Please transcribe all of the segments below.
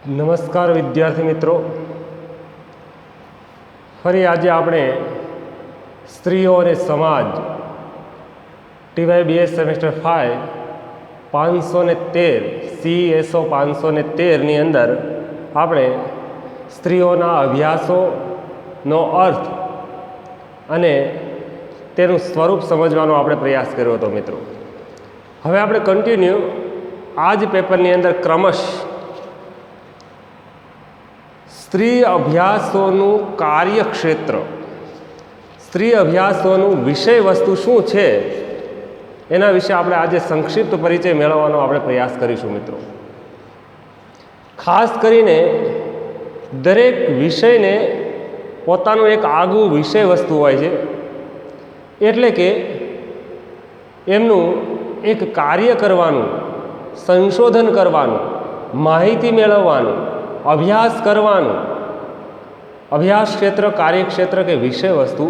નમસ્કાર વિદ્યાર્થી મિત્રો, ફરી આજે આપણે સ્ત્રીઓ અને સમાજ TYBS સેમેસ્ટર 5 513 CSO 513ની અંદર આપણે સ્ત્રીઓના અભ્યાસોનો અર્થ અને તેનું સ્વરૂપ સમજવાનો આપણે પ્રયાસ કર્યો હતો મિત્રો. હવે આપણે કન્ટિન્યુ આ જ પેપરની અંદર ક્રમશ સ્ત્રી અભ્યાસોનું કાર્યક્ષેત્ર, સ્ત્રી અભ્યાસોનું વિષય વસ્તુ શું છે એના વિશે આપણે આજે સંક્ષિપ્ત પરિચય મેળવવાનો આપણે પ્રયાસ કરીશું મિત્રો. ખાસ કરીને દરેક વિષયને પોતાનું એક આગવું વિષય વસ્તુ હોય છે, એટલે કે એમનું એક કાર્ય કરવાનું, સંશોધન કરવાનું, માહિતી મેળવવાનું, અભ્યાસ કરવાનું, અભ્યાસ ક્ષેત્ર, કાર્યક્ષેત્ર કે વિષય વસ્તુ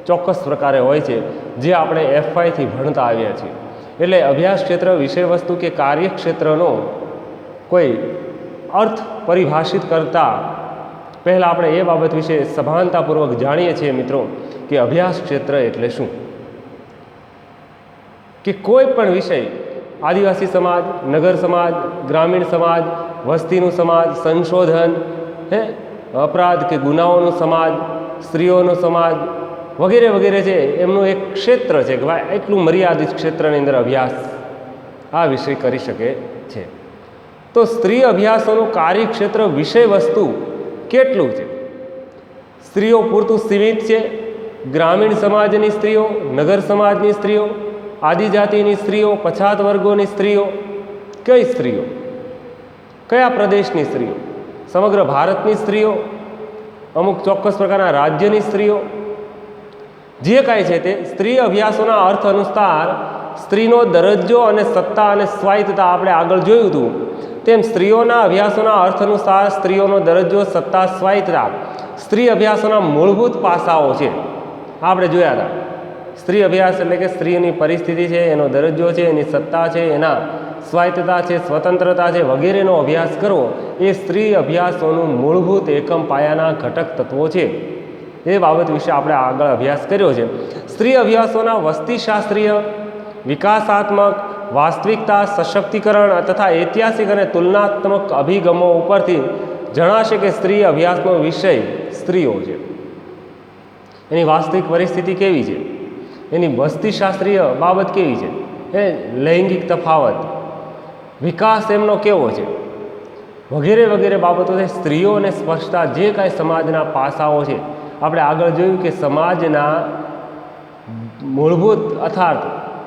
ચોક્કસ પ્રકારે હોય છે જે આપણે F5થી ભણતા આવ્યા છીએ. એટલે અભ્યાસ ક્ષેત્ર, વિષય વસ્તુ કે કાર્યક્ષેત્રનો કોઈ અર્થ પરિભાષિત કરતા પહેલાં આપણે એ બાબત વિશે સભાનતાપૂર્વક જાણીએ છીએ મિત્રો કે અભ્યાસ ક્ષેત્ર એટલે શું. કે કોઈ પણ વિષય, આદિવાસી સમાજ, નગર સમાજ, ગ્રામીણ સમાજ, વસ્તીનું સમાજ, સંશોધન, અપરાધ કે ગુનાઓનું સમાજ, સ્ત્રીઓનો સમાજ વગેરે વગેરે છે, એમનું એક ક્ષેત્ર છે કે ભાઈ એટલું મર્યાદિત ક્ષેત્રની અંદર અભ્યાસ આ વિષય કરી શકે છે. તો સ્ત્રી અભ્યાસોનું કાર્યક્ષેત્ર, વિષય વસ્તુ કેટલું છે? સ્ત્રીઓ પૂરતું સીમિત છે? ગ્રામીણ સમાજની સ્ત્રીઓ, નગર સમાજની સ્ત્રીઓ, આદિજાતિની સ્ત્રીઓ, પછાત વર્ગોની સ્ત્રીઓ, કઈ સ્ત્રીઓ, કયા પ્રદેશની સ્ત્રીઓ, સમગ્ર ભારતની સ્ત્રીઓ, અમુક ચોક્કસ પ્રકારના રાજ્યની સ્ત્રીઓ, જે કાંઈ છે તે સ્ત્રી અભ્યાસોના અર્થ અનુસાર સ્ત્રીનો દરજ્જો અને સત્તા અને સ્વાયત્તતા આપણે આગળ જોયું હતું તેમ સ્ત્રીઓના અભ્યાસોના અર્થ અનુસાર સ્ત્રીઓનો દરજ્જો, સત્તા, સ્વાયત્તતા સ્ત્રી અભ્યાસોના મૂળભૂત પાસાઓ છે. આપણે જોયા હતા. સ્ત્રી અભ્યાસ એટલે કે સ્ત્રીની પરિસ્થિતિ છે, એનો દરજ્જો છે, એની સત્તા છે, એના સ્વાયત્તતા છે, સ્વતંત્રતા છે વગેરેનો અભ્યાસ કરવો એ સ્ત્રી અભ્યાસોનું મૂળભૂત એકમ પાયાના ઘટક તત્વો છે. એ બાબત વિશે આપણે આગળ અભ્યાસ કર્યો છે. સ્ત્રી અભ્યાસોના વસ્તીશાસ્ત્રીય, વિકાસાત્મક, વાસ્તવિકતા, સશક્તિકરણ તથા ઐતિહાસિક અને તુલનાત્મક અભિગમો ઉપરથી જણાશે કે સ્ત્રી અભ્યાસનો વિષય સ્ત્રીઓ છે, એની વાસ્તવિક પરિસ્થિતિ કેવી છે, એની વસ્તીશાસ્ત્રીય બાબત કેવી છે, એ લૈંગિક તફાવત, વિકાસ એમનો કેવો છે વગેરે વગેરે બાબતો છે. સ્ત્રીઓને સ્પર્શતા જે કાંઈ સમાજના પાસાઓ છે, આપણે આગળ જોયું કે સમાજના મૂળભૂત અર્થાત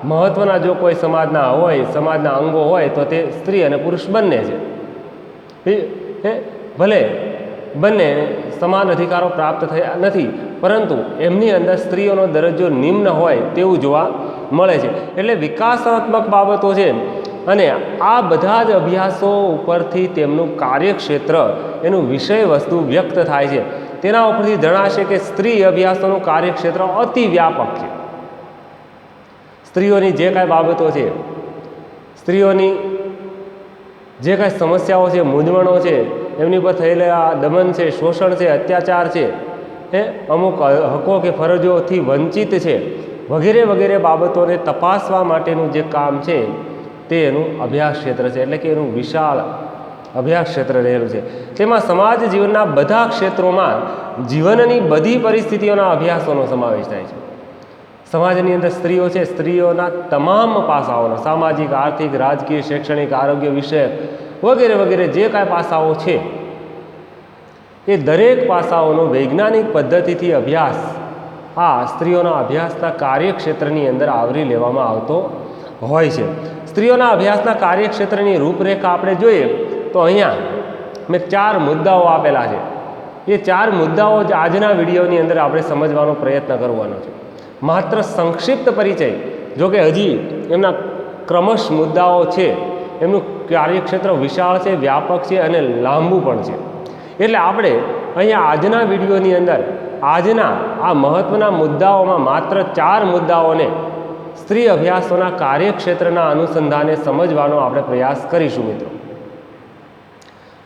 મહત્ત્વના જો કોઈ સમાજના હોય, સમાજના અંગો હોય તો તે સ્ત્રી અને પુરુષ બંને છે. ભલે બંને સમાન અધિકારો પ્રાપ્ત થયા નથી, પરંતુ એમની અંદર સ્ત્રીઓનો દરજ્જો નિમ્ન હોય તેવું જોવા મળે છે. એટલે વિકાસાત્મક બાબતો છે અને આ બધા જ અભ્યાસો ઉપરથી તેમનું કાર્યક્ષેત્ર, એનું વિષય વસ્તુ વ્યક્ત થાય છે. તેના ઉપરથી જણાશે કે સ્ત્રી અભ્યાસોનું કાર્યક્ષેત્ર અતિ વ્યાપક છે. સ્ત્રીઓની જે કાંઈ બાબતો છે, સ્ત્રીઓની જે કાંઈ સમસ્યાઓ છે, મૂંઝવણો છે, એમની પર થયેલા દમન છે, શોષણ છે, અત્યાચાર છે, અમુક હકો કે ફરજોથી વંચિત છે વગેરે વગેરે બાબતોને તપાસવા માટેનું જે કામ છે તે એનું અભ્યાસ ક્ષેત્ર છે. એટલે કે એનું વિશાળ અભ્યાસ ક્ષેત્ર રહેલું છે. તેમાં સમાજ જીવનના બધા ક્ષેત્રોમાં જીવનની બધી પરિસ્થિતિઓના અભ્યાસોનો સમાવેશ થાય છે. સમાજની અંદર સ્ત્રીઓ છે, સ્ત્રીઓના તમામ પાસાઓનો, સામાજિક, આર્થિક, રાજકીય, શૈક્ષણિક, આરોગ્ય વિષયક વગેરે વગેરે જે કાંઈ પાસાઓ છે એ દરેક પાસાઓનો વૈજ્ઞાનિક પદ્ધતિથી અભ્યાસ આ સ્ત્રીઓના અભ્યાસના કાર્યક્ષેત્રની અંદર આવરી લેવામાં આવતો હોય છે. સ્ત્રીઓના અભ્યાસના કાર્યક્ષેત્રની રૂપરેખા આપણે જોઈએ તો અહીંયા મેં 4 મુદ્દાઓ આપેલા છે. એ 4 મુદ્દાઓ જ આજના વિડીયોની અંદર આપણે સમજવાનો પ્રયત્ન કરવાનો છે. માત્ર સંક્ષિપ્ત પરિચય, જોકે હજી એમના ક્રમશ મુદ્દાઓ છે, એમનું કાર્યક્ષેત્ર વિશાળ છે, વ્યાપક છે અને લાંબુ પણ છે. એટલે આપણે અહીંયા આજના વિડીયોની અંદર આજના આ મહત્ત્વના મુદ્દાઓમાં માત્ર 4 મુદ્દાઓને સ્ત્રી અભ્યાસોના કાર્યક્ષેત્રના અનુસંધાને સમજવાનો આપણે પ્રયાસ કરીશું મિત્રો.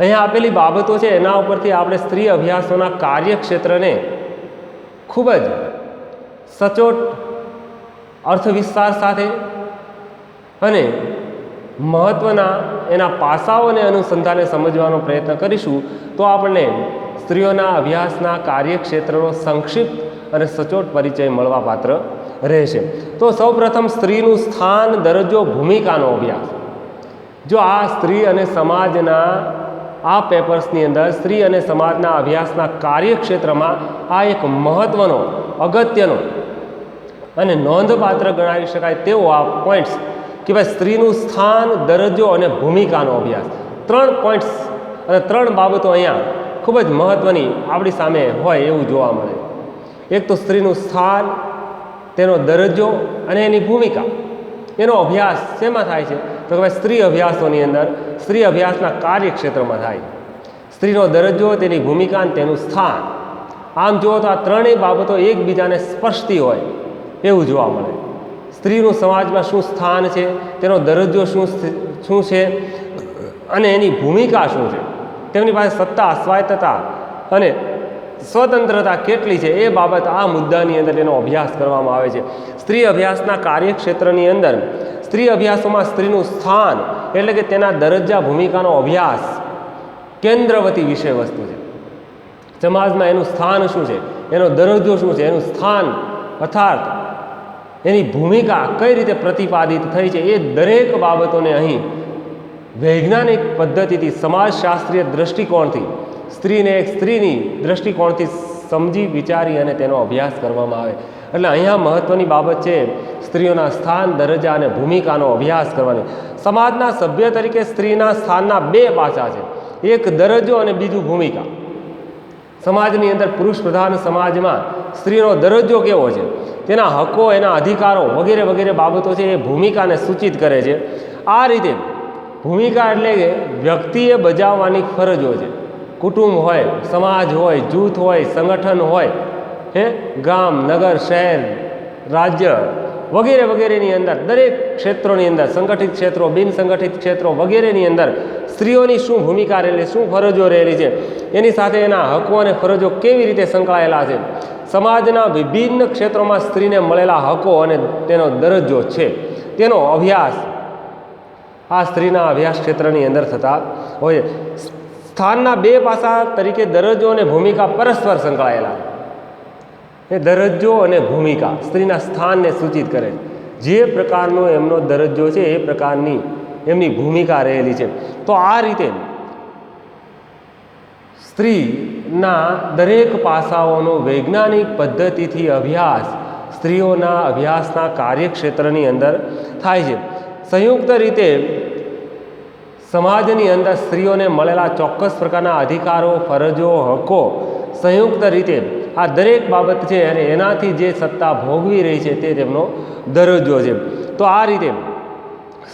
અહીંયા આપેલી બાબતો છે એના ઉપરથી આપણે સ્ત્રી અભ્યાસોના કાર્યક્ષેત્રને ખૂબ જ સચોટ અર્થવિસ્તાર સાથે અને મહત્ત્વના એના પાસાઓને અનુસંધાને સમજવાનો પ્રયત્ન કરીશું તો આપણને સ્ત્રીઓના અભ્યાસના કાર્યક્ષેત્રનો સંક્ષિપ્ત અને સચોટ પરિચય મળવાપાત્ર રહેશે. તો સૌપ્રથમ સ્ત્રીનું સ્થાન, દરજ્જો, ભૂમિકાનો અભ્યાસ. જો આ સ્ત્રી અને સમાજના આ પેપર્સની અંદર સ્ત્રી અને સમાજના અભ્યાસના કાર્યક્ષેત્રમાં આ એક મહત્ત્વનો, અગત્યનો અને નોંધપાત્ર ગણાવી શકાય તેવો આ પોઈન્ટ્સ કે ભાઈ સ્ત્રીનું સ્થાન, દરજ્જો અને ભૂમિકાનો અભ્યાસ. 3 પોઈન્ટ્સ અને 3 બાબતો અહીંયા ખૂબ જ મહત્ત્વની આપણી સામે હોય એવું જોવા મળે. એક તો સ્ત્રીનું સ્થાન, તેનો દરજ્જો અને એની ભૂમિકા. એનો અભ્યાસ શેમાં થાય છે તો કે ભાઈ સ્ત્રી અભ્યાસોની અંદર, સ્ત્રી અભ્યાસના કાર્યક્ષેત્રમાં થાય. સ્ત્રીનો દરજ્જો, તેની ભૂમિકા અને તેનું સ્થાન. આમ જુઓ તો આ ત્રણેય બાબતો એકબીજાને સ્પર્શતી હોય એવું જોવા મળે. સ્ત્રીનું સમાજમાં શું સ્થાન છે, તેનો દરજ્જો શું છે અને એની ભૂમિકા શું છે, તેમની પાસે સત્તા, સ્વાયત્તતા અને સ્વતંત્રતા કેટલી છે, એ બાબત આ મુદ્દાની અંદર તેનો અભ્યાસ કરવામાં આવે છે. સ્ત્રી અભ્યાસના કાર્યક્ષેત્રની અંદર સ્ત્રી અભ્યાસોમાં સ્ત્રીનું સ્થાન એટલે કે તેના દરજ્જા, ભૂમિકાનો અભ્યાસ કેન્દ્રવતી વિષય વસ્તુ છે. સમાજમાં એનું સ્થાન શું છે, એનો દરજ્જો શું છે, એનું સ્થાન અર્થાત એની ભૂમિકા કઈ રીતે પ્રતિપાદિત થઈ છે, એ દરેક બાબતોને અહીં વૈજ્ઞાનિક પદ્ધતિથી, સમાજશાસ્ત્રીય દૃષ્ટિકોણથી, સ્ત્રીને એક સ્ત્રીની દૃષ્ટિકોણથી સમજી વિચારી અને તેનો અભ્યાસ કરવામાં આવે. એટલે અહીંયા મહત્ત્વની બાબત છે સ્ત્રીઓના સ્થાન, દરજ્જા અને ભૂમિકાનો અભ્યાસ કરવાની. સમાજના સભ્ય તરીકે સ્ત્રીના સ્થાનના 2 પાસા છે, એક દરજ્જો અને બીજું ભૂમિકા. સમાજની અંદર પુરુષ પ્રધાન સમાજમાં સ્ત્રીનો દરજ્જો કેવો છે, તેના હકો, એના અધિકારો વગેરે વગેરે બાબતો છે એ ભૂમિકાને સૂચિત કરે છે. આ રીતે ભૂમિકા એટલે કે વ્યક્તિએ બજાવવાની ફરજો છે. કુટુંબ હોય, સમાજ હોય, જૂથ હોય, સંગઠન હોય, ગામ, નગર, શહેર, રાજ્ય વગેરે વગેરેની અંદર, દરેક ક્ષેત્રોની અંદર, સંગઠિત ક્ષેત્રો, બિનસંગઠિત ક્ષેત્રો વગેરેની અંદર સ્ત્રીઓની શું ભૂમિકા રહેલી, શું ફરજો રહેલી છે, એની સાથે એના હકો અને ફરજો કેવી રીતે સંકળાયેલા છે, સમાજના વિભિન્ન ક્ષેત્રોમાં સ્ત્રીને મળેલા હકો અને તેનો દરજ્જો છે, તેનો અભ્યાસ આ સ્ત્રીના અભ્યાસ ક્ષેત્રની અંદર થતા હોય. સ્થાનના 2 પાસા તરીકે દરજ્જો અને ભૂમિકા પરસ્પર સંકળાયેલા. એ દરજ્જો અને ભૂમિકા સ્ત્રીના સ્થાનને સૂચિત કરે છે. જે પ્રકારનો એમનો દરજ્જો છે એ પ્રકારની એમની ભૂમિકા રહેલી છે. તો આ રીતે સ્ત્રીના દરેક પાસાઓનો વૈજ્ઞાનિક પદ્ધતિથી અભ્યાસ સ્ત્રીઓના અભ્યાસના કાર્યક્ષેત્રની અંદર થાય છે. સંયુક્ત રીતે સમાજની અંદર સ્ત્રીઓને મળેલા ચોક્કસ પ્રકારના અધિકારો, ફરજો, હકો સંયુક્ત રીતે આ દરેક બાબત છે અને એનાથી જે સત્તા ભોગવી રહી છે તે તેમનો દરજ્જો છે. તો આ રીતે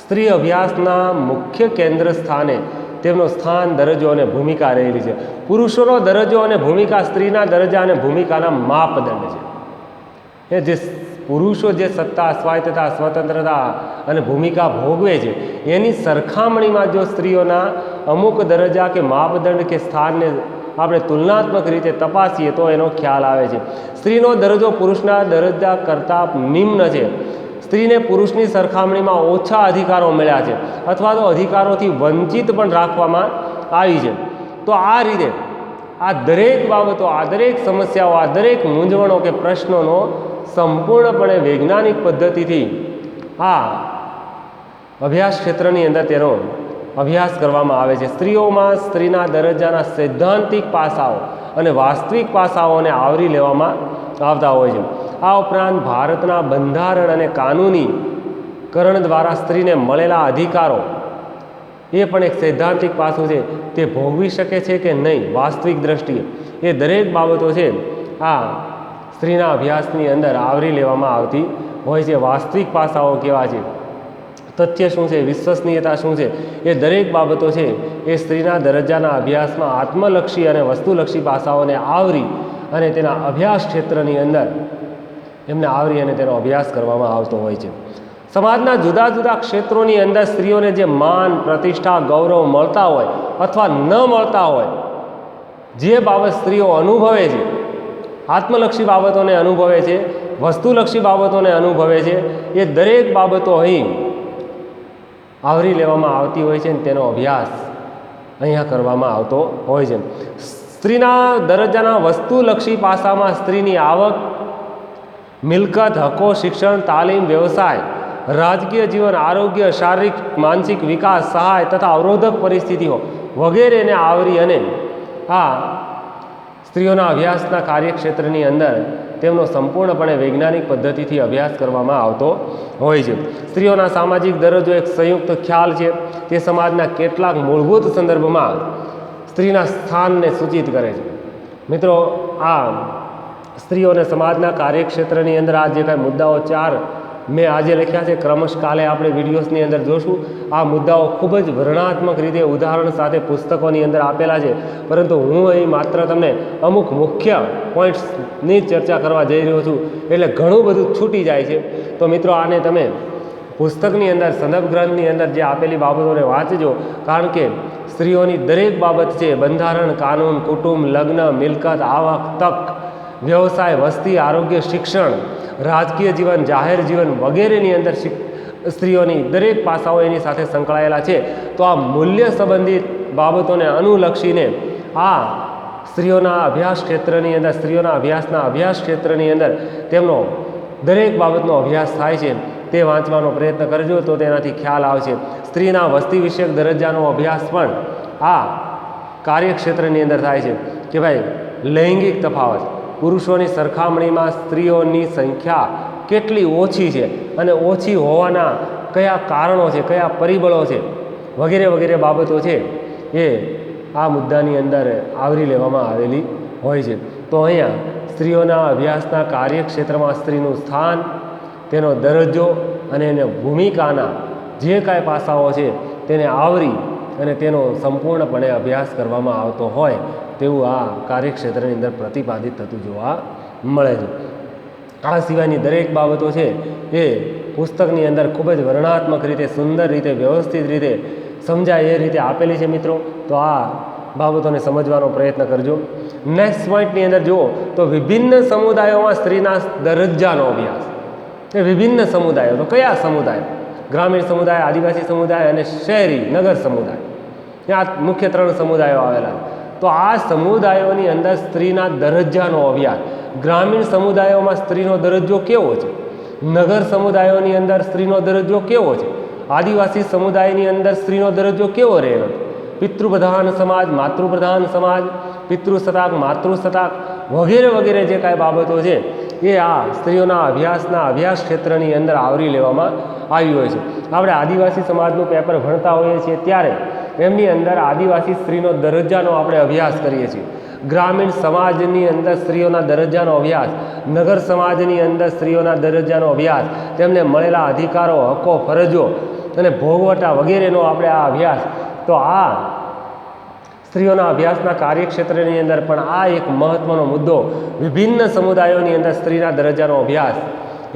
સ્ત્રી અભ્યાસના મુખ્ય કેન્દ્ર સ્થાને તેમનો સ્થાન, દરજ્જો અને ભૂમિકા રહેલી છે. પુરુષોનો દરજ્જો અને ભૂમિકા સ્ત્રીના દરજ્જા અને ભૂમિકાના માપદંડ છે. એ જે પુરુષો જે સત્તા, સ્વાયત્તતા, સ્વતંત્રતા અને ભૂમિકા ભોગવે છે એની સરખામણીમાં જો સ્ત્રીઓના અમુક દરજ્જા કે માપદંડ કે સ્થાનને આપણે તુલનાત્મક રીતે તપાસીએ તો એનો ખ્યાલ આવે છે. સ્ત્રીનો દરજ્જો પુરુષના દરજ્જા કરતાં નિમ્ન છે. સ્ત્રીને પુરુષની સરખામણીમાં ઓછા અધિકારો મળ્યા છે અથવા તો અધિકારોથી વંચિત પણ રાખવામાં આવી છે. તો આ રીતે આ દરેક બાબતો, આ દરેક સમસ્યાઓ, આ દરેક મૂંઝવણો કે પ્રશ્નોનો સંપૂર્ણપણે વૈજ્ઞાનિક પદ્ધતિથી આ અભ્યાસ ક્ષેત્રની અંદર તેનો અભ્યાસ કરવામાં આવે છે. સ્ત્રીઓમાં સ્ત્રીના દરજ્જાના સૈદ્ધાંતિક પાસાઓ અને વાસ્તવિક પાસાઓને આવરી લેવામાં આવતા હોય છે. આ ઉપરાંત ભારતના બંધારણ અને કાનૂનીકરણ દ્વારા સ્ત્રીને મળેલા અધિકારો એ પણ એક સૈદ્ધાંતિક પાસું છે. તે ભોગવી શકે છે કે નહીં વાસ્તવિક દ્રષ્ટિએ, એ દરેક બાબતો છે આ સ્ત્રીના અભ્યાસની અંદર આવરી લેવામાં આવતી હોય છે. વાસ્તવિક પાસાઓ કેવા છે, તથ્ય શું છે, વિશ્વસનીયતા શું છે, એ દરેક બાબતો છે એ સ્ત્રીના દરજ્જાના અભ્યાસમાં આત્મલક્ષી અને વસ્તુલક્ષી પાસાઓને આવરી અને તેના અભ્યાસ ક્ષેત્રની અંદર એમને આવરી અને તેનો અભ્યાસ કરવામાં આવતો હોય છે. સમાજના જુદા જુદા ક્ષેત્રોની અંદર સ્ત્રીઓને જે માન પ્રતિષ્ઠા ગૌરવ મળતા હોય અથવા ન મળતા હોય, જે બાબત સ્ત્રીઓ અનુભવે છે, આત્મલક્ષી બાબતોને અનુભવે છે, વસ્તુલક્ષી બાબતોને અનુભવે છે, એ દરેક બાબતો અહીં આવરી લેવામાં આવતી હોય છે અને તેનો અભ્યાસ અહીંયા કરવામાં આવતો હોય છે. સ્ત્રીના દરજ્જાના વસ્તુલક્ષી પાસામાં સ્ત્રીની આવક, મિલકત, હકો, શિક્ષણ, તાલીમ, વ્યવસાય, રાજકીય જીવન, આરોગ્ય, શારીરિક માનસિક વિકાસ, સહાય તથા અવરોધક પરિસ્થિતિઓ વગેરેને આવરી અને આ સ્ત્રીઓના અભ્યાસના કાર્યક્ષેત્રની અંદર તેમનો સંપૂર્ણપણે વૈજ્ઞાનિક પદ્ધતિથી અભ્યાસ કરવામાં આવતો હોય છે. સ્ત્રીઓના સામાજિક દરજ્જો એક સંયુક્ત ખ્યાલ છે. તે સમાજના કેટલાક મૂળભૂત સંદર્ભમાં સ્ત્રીના સ્થાનને સૂચિત કરે છે. મિત્રો, આ સ્ત્રીઓને સમાજના કાર્યક્ષેત્રની અંદર આ જે કાંઈ મુદ્દાઓ 4 મેં આજે લખ્યા છે, ક્રમશ કાલે આપણે વિડીયોઝની અંદર જોશું. આ મુદ્દાઓ ખૂબ જ વર્ણનાત્મક રીતે ઉદાહરણ સાથે પુસ્તકોની અંદર આપેલા છે, પરંતુ હું અહીં માત્ર તમને અમુક મુખ્ય પોઈન્ટ્સની ચર્ચા કરવા જઈ રહ્યો છું, એટલે ઘણું બધું છૂટી જાય છે. તો મિત્રો, આને તમે પુસ્તકની અંદર, સંદર્ભ ગ્રંથની અંદર જે આપેલી બાબતોને વાંચજો, કારણ કે સ્ત્રીઓની દરેક બાબત છે, બંધારણ, કાનૂન, કુટુંબ, લગ્ન, મિલકત, આવક, તક, વ્યવસાય, વસ્તી, આરોગ્ય, શિક્ષણ, રાજકીય જીવન, જાહેર જીવન વગેરેની અંદર સ્ત્રીઓની દરેક પાસાઓ એની સાથે સંકળાયેલા છે. તો આ મૂલ્ય સંબંધિત બાબતોને અનુલક્ષીને આ સ્ત્રીઓના અભ્યાસ ક્ષેત્રની અંદર, સ્ત્રીઓના અભ્યાસ ક્ષેત્રની અંદર તેમનો દરેક બાબતનો અભ્યાસ થાય છે. તે વાંચવાનો પ્રયત્ન કરજો, તો તેનાથી ખ્યાલ આવશે. સ્ત્રીના વસ્તી વિષયક દરજ્જાનો અભ્યાસ પણ આ કાર્યક્ષેત્રની અંદર થાય છે કે ભાઈ લૈંગિક તફાવત, પુરુષોની સરખામણીમાં સ્ત્રીઓની સંખ્યા કેટલી ઓછી છે અને ઓછી હોવાના કયા કારણો છે, કયા પરિબળો છે, વગેરે વગેરે બાબતો છે, એ આ મુદ્દાની અંદર આવરી લેવામાં આવેલી હોય છે. તો અહીંયા સ્ત્રીઓના અભ્યાસના કાર્યક્ષેત્રમાં સ્ત્રીનું સ્થાન, તેનો દરજ્જો અને એની ભૂમિકાના જે કાંઈ પાસાઓ છે તેને આવરી અને તેનો સંપૂર્ણપણે અભ્યાસ કરવામાં આવતો હોય તેવું આ કાર્યક્ષેત્રની અંદર પ્રતિપાદિત થતું જોવા મળે છે. આ સિવાયની દરેક બાબતો છે એ પુસ્તકની અંદર ખૂબ જ વર્ણનાત્મક રીતે, સુંદર રીતે, વ્યવસ્થિત રીતે સમજાય એ રીતે આપેલી છે. મિત્રો, તો આ બાબતોને સમજવાનો પ્રયત્ન કરજો. નેક્સ્ટ પોઈન્ટની અંદર જુઓ તો વિભિન્ન સમુદાયોમાં સ્ત્રીના દરજ્જાનો અભ્યાસ. એ વિભિન્ન સમુદાયો, તો કયા સમુદાય? ગ્રામીણ સમુદાય, આદિવાસી સમુદાય અને શહેરી નગર સમુદાય. ત્યાં મુખ્ય 3 સમુદાયો આવેલા. તો આ સમુદાયોની અંદર સ્ત્રીના દરજ્જાનો અભ્યાસ. ગ્રામીણ સમુદાયોમાં સ્ત્રીનો દરજ્જો કેવો છે? નગર સમુદાયોની અંદર સ્ત્રીનો દરજ્જો કેવો છે? આદિવાસી સમુદાયની અંદર સ્ત્રીનો દરજ્જો કેવો રહેલો? પિતૃપ્રધાન સમાજ, માતૃપ્રધાન સમાજ, પિતૃસત્તાક, માતૃસત્તાક વગેરે વગેરે જે કાંઈ બાબતો છે એ આ સ્ત્રીઓના અભ્યાસ ક્ષેત્રની અંદર આવરી લેવામાં આવી હોય છે. આપણે આદિવાસી સમાજનું પેપર ભણતા હોઈએ છીએ ત્યારે એમની અંદર આદિવાસી સ્ત્રીનો દરજ્જાનો આપણે અભ્યાસ કરીએ છીએ. ગ્રામીણ સમાજની અંદર સ્ત્રીઓના દરજ્જાનો અભ્યાસ, નગર સમાજની અંદર સ્ત્રીઓના દરજ્જાનો અભ્યાસ, તેમને મળેલા અધિકારો, હકો, ફરજો અને ભોગવટા વગેરેનો આપણે આ અભ્યાસ. તો આ સ્ત્રીઓના અભ્યાસના કાર્યક્ષેત્રની અંદર પણ આ એક મહત્ત્વનો મુદ્દો, વિભિન્ન સમુદાયોની અંદર સ્ત્રીના દરજ્જાનો અભ્યાસ,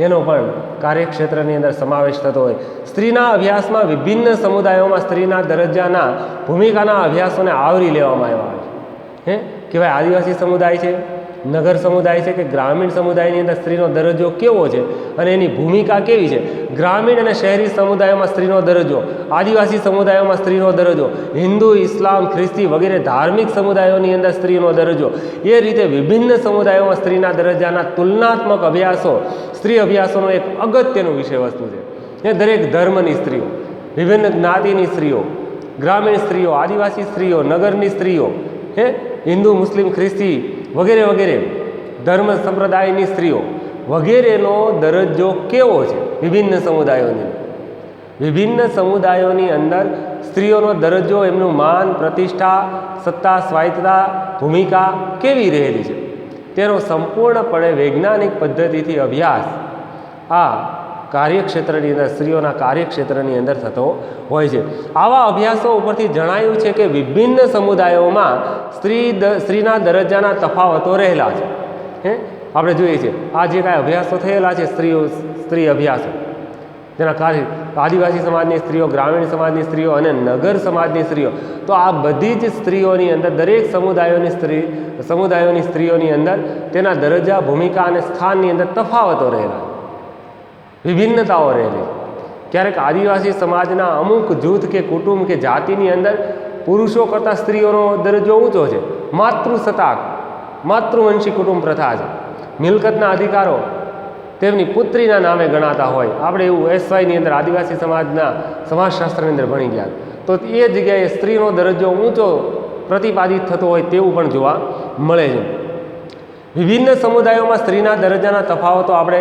એનો પણ કાર્યક્ષેત્રની અંદર સમાવેશ થતો હોય. સ્ત્રીના અભ્યાસમાં વિભિન્ન સમુદાયોમાં સ્ત્રીના દરજ્જાના ભૂમિકાના અભ્યાસોને આવરી લેવામાં આવ્યા છે. કે ભાઈ આદિવાસી સમુદાય છે, નગર સમુદાય છે કે ગ્રામીણ સમુદાયની અંદર સ્ત્રીનો દરજ્જો કેવો છે અને એની ભૂમિકા કેવી છે. ગ્રામીણ અને શહેરી સમુદાયોમાં સ્ત્રીનો દરજ્જો, આદિવાસી સમુદાયોમાં સ્ત્રીનો દરજ્જો, હિન્દુ, ઇસ્લામ, ખ્રિસ્તી વગેરે ધાર્મિક સમુદાયોની અંદર સ્ત્રીનો દરજ્જો, એ રીતે વિભિન્ન સમુદાયોમાં સ્ત્રીના દરજ્જાના તુલનાત્મક અભ્યાસો સ્ત્રી અભ્યાસોનો એક અગત્યનું વિષય વસ્તુ છે. એ દરેક ધર્મની સ્ત્રીઓ, વિભિન્ન જ્ઞાતિની સ્ત્રીઓ, ગ્રામીણ સ્ત્રીઓ, આદિવાસી સ્ત્રીઓ, નગરની સ્ત્રીઓ, હિન્દુ, મુસ્લિમ, ખ્રિસ્તી વગેરે વગેરે ધર્મ સંપ્રદાયની સ્ત્રીઓ વગેરેનો દરજ્જો કેવો છે. વિભિન્ન સમુદાયોની અંદર સ્ત્રીઓનો દરજ્જો, એમનું માન, પ્રતિષ્ઠા, સત્તા, સ્વાયત્તતા, ભૂમિકા કેવી રહેલી છે તેનો સંપૂર્ણપણે વૈજ્ઞાનિક પદ્ધતિથી અભ્યાસ આ કાર્યક્ષેત્રની અંદર, સ્ત્રીઓના કાર્યક્ષેત્રની અંદર થતો હોય છે. આવા અભ્યાસો ઉપરથી જણાયું છે કે વિભિન્ન સમુદાયોમાં સ્ત્રીના દરજ્જાના તફાવતો રહેલા છે. આપણે જોઈએ છીએ આ જે કાંઈ અભ્યાસો થયેલા છે સ્ત્રી અભ્યાસો, જેના કાર્ય આદિવાસી સમાજની સ્ત્રીઓ, ગ્રામીણ સમાજની સ્ત્રીઓ અને નગર સમાજની સ્ત્રીઓ, તો આ બધી જ સ્ત્રીઓની અંદર દરેક સમુદાયોની સ્ત્રીઓની અંદર તેના દરજ્જા, ભૂમિકા અને સ્થાનની અંદર તફાવતો રહેલા, વિભિન્નતાઓ રહેલી. ક્યારેક આદિવાસી સમાજના અમુક જૂથ કે કુટુંબ કે જાતિની અંદર પુરુષો કરતાં સ્ત્રીઓનો દરજ્જો ઊંચો છે. માતૃસત્તાક, માતૃવંશી કુટુંબ પ્રથા છે. મિલકતના અધિકારો તેમની પુત્રીના નામે ગણાતા હોય. આપણે એવું એસવાયની અંદર આદિવાસી સમાજના સમાજશાસ્ત્રની અંદર ભણી ગયા, તો એ જગ્યાએ સ્ત્રીનો દરજ્જો ઊંચો પ્રતિપાદિત થતો હોય તેવું પણ જોવા મળે છે. વિભિન્ન સમુદાયોમાં સ્ત્રીના દરજ્જાના તફાવતો આપણે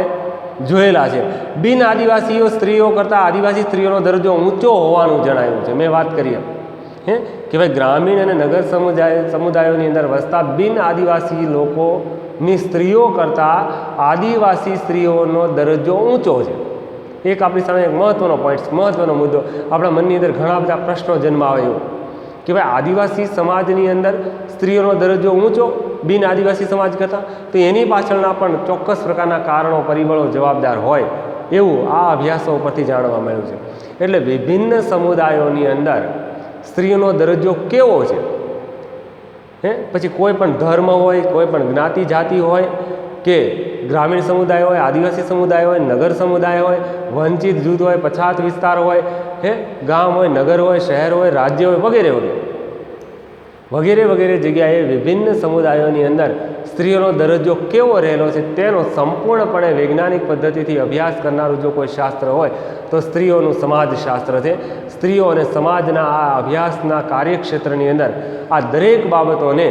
જોયેલા છે. બિન આદિવાસીઓ સ્ત્રીઓ કરતાં આદિવાસી સ્ત્રીઓનો દરજ્જો ઊંચો હોવાનું જણાવ્યું છે. મેં વાત કરી કે ભાઈ ગ્રામીણ અને નગર સમુદાયોની અંદર વસતા બિન આદિવાસી લોકોની સ્ત્રીઓ કરતાં આદિવાસી સ્ત્રીઓનો દરજ્જો ઊંચો છે. એક આપણી સામે એક મહત્ત્વનો પોઈન્ટ, મહત્ત્વનો મુદ્દો, આપણા મનની અંદર ઘણા બધા પ્રશ્નો જન્માવે એવું કે ભાઈ આદિવાસી સમાજની અંદર સ્ત્રીઓનો દરજ્જો ઊંચો બિન આદિવાસી સમાજ કરતાં, તો એની પાછળના પણ ચોક્કસ પ્રકારના કારણો, પરિબળો જવાબદાર હોય એવું આ અભ્યાસો પરથી જાણવા મળ્યું છે. એટલે વિભિન્ન સમુદાયોની અંદર સ્ત્રીઓનો દરજ્જો કેવો છે, પછી કોઈ પણ ધર્મ હોય, કોઈ પણ જ્ઞાતિ જાતિ હોય, કે ગ્રામીણ સમુદાય હોય, આદિવાસી સમુદાય હોય, નગર સમુદાય હોય, વંચિત જૂથ હોય, પછાત વિસ્તાર હોય, ગામ હોય, નગર હોય, શહેર હોય, રાજ્ય હોય, વગેરે વગેરે વગેરે જગ્યાએ વિભિન્ન સમુદાયોની અંદર સ્ત્રીઓનો દરજ્જો કેવો રહેલો છે તેનો સંપૂર્ણપણે વૈજ્ઞાનિક પદ્ધતિથી અભ્યાસ કરનારું જો કોઈ શાસ્ત્ર હોય તો સ્ત્રીઓનું સમાજશાસ્ત્ર છે. સ્ત્રીઓ અને સમાજના આ અભ્યાસના કાર્યક્ષેત્રની અંદર આ દરેક બાબતોને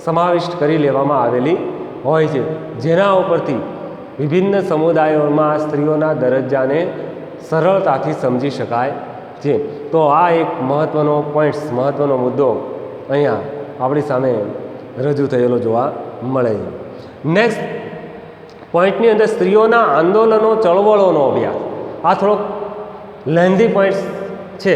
સમાવિષ્ટ કરી લેવામાં આવેલી હોય છે, જેના ઉપરથી વિભિન્ન સમુદાયોમાં સ્ત્રીઓના દરજ્જાને સરળતાથી સમજી શકાય છે. તો આ એક મહત્ત્વનો પોઈન્ટ્સ, મહત્ત્વનો મુદ્દો અહીંયા આપણી સામે રજૂ થયેલો જોવા મળે છે. નેક્સ્ટ પોઈન્ટની અંદર સ્ત્રીઓના આંદોલનો, ચળવળોનો અભ્યાસ. આ થોડોક લેન્ધી પોઈન્ટ્સ છે.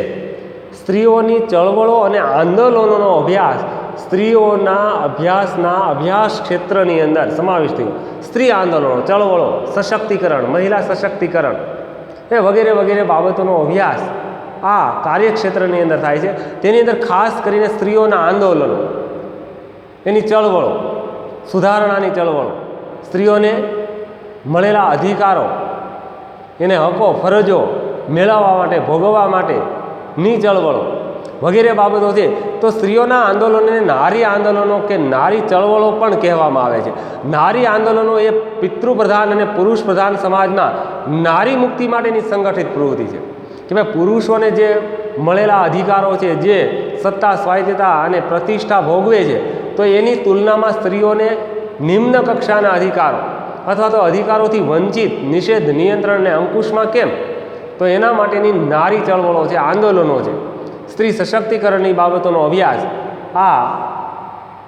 સ્ત્રીઓની ચળવળો અને આંદોલનોનો અભ્યાસ સ્ત્રીઓના અભ્યાસ ક્ષેત્રની અંદર સમાવિષ્ટ થયો. સ્ત્રી આંદોલનો, ચળવળો, સશક્તિકરણ, મહિલા સશક્તિકરણ વગેરે વગેરે બાબતોનો અભ્યાસ આ કાર્યક્ષેત્રની અંદર થાય છે. તેની અંદર ખાસ કરીને સ્ત્રીઓના આંદોલનો, એની ચળવળો, સુધારણાની ચળવળો, સ્ત્રીઓને મળેલા અધિકારો, એને હકો ફરજો મેળવવા માટે, ભોગવવા માટેની ચળવળો વગેરે બાબતો છે. તો સ્ત્રીઓના આંદોલનોને નારી આંદોલનો કે નારી ચળવળો પણ કહેવામાં આવે છે. નારી આંદોલનો એ પિતૃપ્રધાન અને પુરુષ પ્રધાન સમાજમાં નારી મુક્તિ માટેની સંગઠિત પ્રવૃત્તિ છે કે ભાઈ પુરુષોને જે મળેલા અધિકારો છે, જે સત્તા, સ્વાયત્તતા અને પ્રતિષ્ઠા ભોગવે છે, તો એની તુલનામાં સ્ત્રીઓને નિમ્ન કક્ષાના અધિકારો અથવા તો અધિકારોથી વંચિત, નિષેધ, નિયંત્રણ અને અંકુશમાં કેમ, તો એના માટેની નારી ચળવળો છે, આંદોલનો છે. સ્ત્રી સશક્તિકરણની બાબતોનો અભ્યાસ આ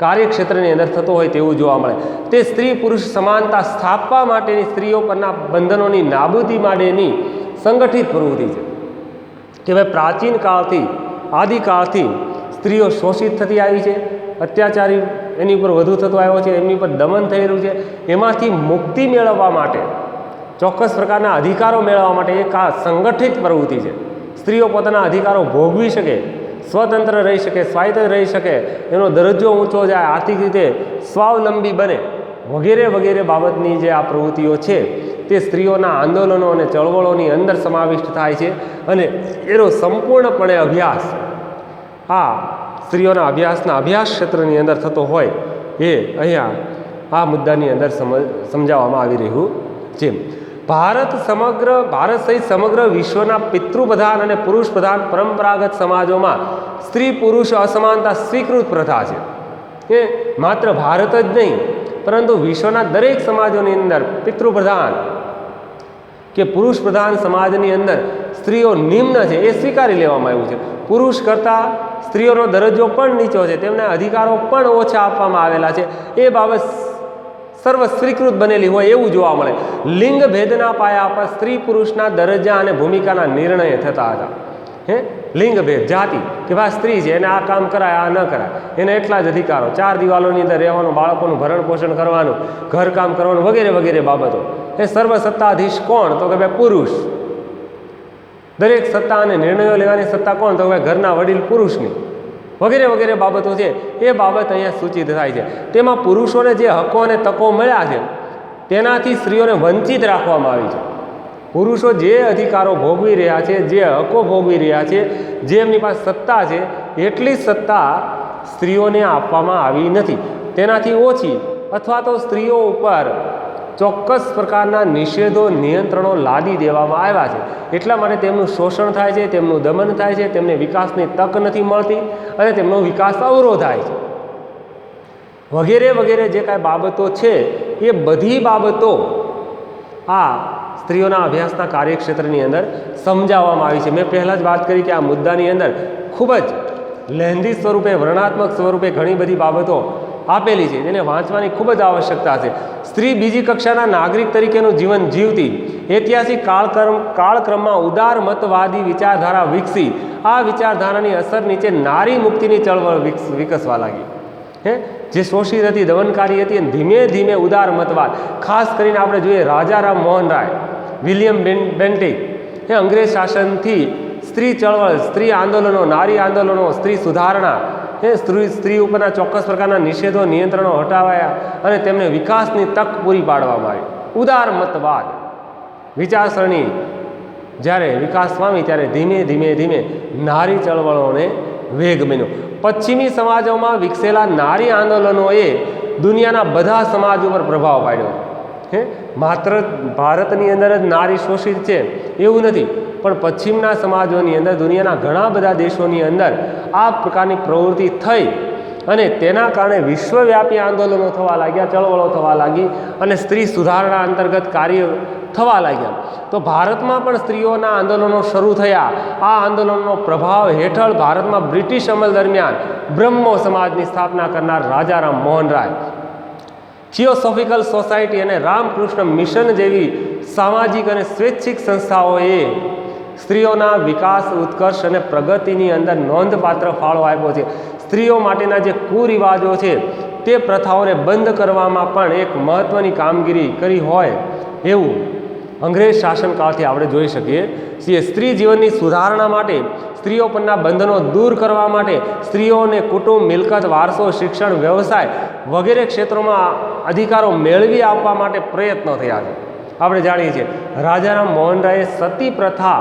કાર્યક્ષેત્રની અંદર થતો હોય તેવું જોવા મળે. તે સ્ત્રી પુરુષ સમાનતા સ્થાપવા માટેની, સ્ત્રીઓ પરના બંધનોની નાબૂદી માટેની સંગઠિત પ્રવૃત્તિ છે કે ભાઈ પ્રાચીન કાળથી, આદિકાળથી સ્ત્રીઓ શોષિત થતી આવી છે, અત્યાચારી એની ઉપર વધુ થતો આવ્યો છે, એમની ઉપર દમન થયેલું છે. એમાંથી મુક્તિ મેળવવા માટે, ચોક્કસ પ્રકારના અધિકારો મેળવવા માટે એક આ સંગઠિત પ્રવૃત્તિ છે. સ્ત્રીઓ પોતાના અધિકારો ભોગવી શકે, સ્વતંત્ર રહી શકે, સ્વાયત્ત રહી શકે, એનો દરજ્જો ઊંચો જાય, આર્થિક રીતે સ્વાવલંબી બને, વગેરે વગેરે બાબતની જે આ પ્રવૃત્તિઓ છે તે સ્ત્રીઓના આંદોલનો અને ચળવળોની અંદર સમાવિષ્ટ થાય છે. અને એનો સંપૂર્ણપણે અભ્યાસ આ સ્ત્રીઓના અભ્યાસ ક્ષેત્રની અંદર થતો હોય એ અહીંયા આ મુદ્દાની અંદર સમજાવવામાં આવી રહ્યું છે. ભારત સહિત સમગ્ર વિશ્વના પિતૃપ્રધાન અને પુરુષ પ્રધાન પરંપરાગત સમાજોમાં સ્ત્રી પુરુષ અસમાનતા સ્વીકૃત પ્રથા છે. એ માત્ર ભારત જ નહીં પરંતુ વિશ્વના દરેક સમાજોની અંદર પિતૃપ્રધાન કે પુરુષ પ્રધાન સમાજની અંદર સ્ત્રીઓ નિમ્ન છે એ સ્વીકારી લેવામાં આવ્યું છે. પુરુષ કરતાં સ્ત્રીઓનો દરજ્જો પણ નીચો છે, તેમને અધિકારો પણ ઓછા આપવામાં આવેલા છે. એ બાબત સર્વ સ્વીકૃત બનેલી હોય એવું જોવા મળે. લિંગ ભેદના પાયા પર સ્ત્રી પુરુષના દરજ્જા અને ભૂમિકાના નિર્ણય થતા હતા. લિંગ ભેદ, જાતિ, કે ભાઈ સ્ત્રી છે એને આ કામ કરાય, આ ન કરાય, એને એટલા જ અધિકારો, 4 દિવાલોની અંદર રહેવાનું, બાળકોનું ભરણ પોષણ કરવાનું, ઘરકામ કરવાનું વગેરે વગેરે બાબતો. એ સર્વ સત્તાધીશ કોણ? તો કે ભાઈ પુરુષ. દરેક સત્તા અને નિર્ણયો લેવાની સત્તા કોણ? તો ભાઈ ઘરના વડીલ પુરુષની. વગેરે વગેરે બાબતો છે એ બાબત અહીંયા સૂચિત થાય છે. તેમાં પુરુષોને જે હકો અને તકો મળ્યા છે તેનાથી સ્ત્રીઓને વંચિત રાખવામાં આવી છે. પુરુષો જે અધિકારો ભોગવી રહ્યા છે, જે હકો ભોગવી રહ્યા છે, જે એમની પાસે સત્તા છે, એટલી સત્તા સ્ત્રીઓને આપવામાં આવી નથી. તેનાથી ઓછી અથવા તો સ્ત્રીઓ ઉપર ચોક્કસ પ્રકારના નિષેધો, નિયંત્રણો લાદી દેવામાં આવ્યા છે. એટલા માટે તેમનું શોષણ થાય છે, તેમનું દમન થાય છે, તેમને વિકાસની તક નથી મળતી અને તેમનો વિકાસ અવરોધાય છે. વગેરે વગેરે જે કાંઈ બાબતો છે એ બધી બાબતો આ સ્ત્રીઓના અભ્યાસના કાર્યક્ષેત્રની અંદર સમજાવવામાં આવી છે. મેં પહેલાં જ વાત કરી કે આ મુદ્દાની અંદર ખૂબ જ લેન્ધી સ્વરૂપે, વર્ણનાત્મક સ્વરૂપે ઘણી બધી બાબતો આપેલી છે, જેને વાંચવાની ખૂબ જ આવશ્યકતા છે. સ્ત્રી બીજી કક્ષાના નાગરિક તરીકેનું જીવન જીવતી, ઐતિહાસિક કાળક્રમમાં ઉદાર મતવાદી વિચારધારા વિકસી. આ વિચારધારાની અસર નીચે નારી મુક્તિની ચળવળ વિકસવા લાગી. જે શોષિત હતી, દમનકારી હતી, અને ધીમે ધીમે ઉદાર મતવાદ, ખાસ કરીને આપણે જોઈએ રાજારામ મોહન રાય, વિલિયમ બેન્ટિક, અંગ્રેજ શાસનથી સ્ત્રી ચળવળ, સ્ત્રી આંદોલનો, નારી આંદોલનો, સ્ત્રી સુધારણા, સ્ત્રી ઉપરના ચોક્કસ પ્રકારના નિષેધો, નિયંત્રણો હટાવાયા અને તેમને વિકાસની તક પૂરી પાડવામાં આવી. ઉદાર મતવાદ વિચારસરણી જ્યારે વિકાસ પામી ત્યારે ધીમે ધીમે ધીમે નારી ચળવળોને વેગ બન્યો. પશ્ચિમી સમાજોમાં વિકસેલા નારી આંદોલનોએ દુનિયાના બધા સમાજ ઉપર પ્રભાવ પાડ્યો. માત્ર ભારતની અંદર જ નારી શોષિત છે એવું નથી, પણ પશ્ચિમના સમાજોની અંદર, દુનિયાના ઘણા બધા દેશોની અંદર આ પ્રકારની પ્રવૃત્તિ થઈ અને તેના કારણે વિશ્વવ્યાપી આંદોલનો થવા લાગ્યા, ચળવળો થવા લાગી અને સ્ત્રી સુધારણા અંતર્ગત કાર્ય થવા લાગ્યા. તો ભારતમાં પણ સ્ત્રીઓના આંદોલનો શરૂ થયા. આ આંદોલનનો પ્રભાવ હેઠળ ભારતમાં બ્રિટિશ અમલ દરમિયાન બ્રહ્મો સમાજની સ્થાપના કરનાર રાજારામ મોહન રાય, થિયોસોફિકલ સોસાયટી અને રામકૃષ્ણ મિશન જેવી સામાજિક અને સ્વૈચ્છિક સંસ્થાઓએ સ્ત્રીઓના વિકાસ, ઉત્કર્ષ અને પ્રગતિની અંદર નોંધપાત્ર ફાળો આપ્યો છે. સ્ત્રીઓ માટેના જે કુરિવાજો છે તે પ્રથાઓને બંધ કરવામાં પણ એક મહત્ત્વની કામગીરી કરી હોય એવું અંગ્રેજ શાસનકાળથી આપણે જોઈ શકીએ છીએ. સ્ત્રી જીવનની સુધારણા માટે, સ્ત્રીઓ પરના બંધનો દૂર કરવા માટે સ્ત્રીઓને કુટુંબ, મિલકત, વારસો, શિક્ષણ, વ્યવસાય વગેરે ક્ષેત્રોમાં અધિકારો મેળવી આપવા માટે પ્રયત્નો થયા છે. આપણે જાણીએ છીએ રાજારામ મોહન રાયે સતી પ્રથા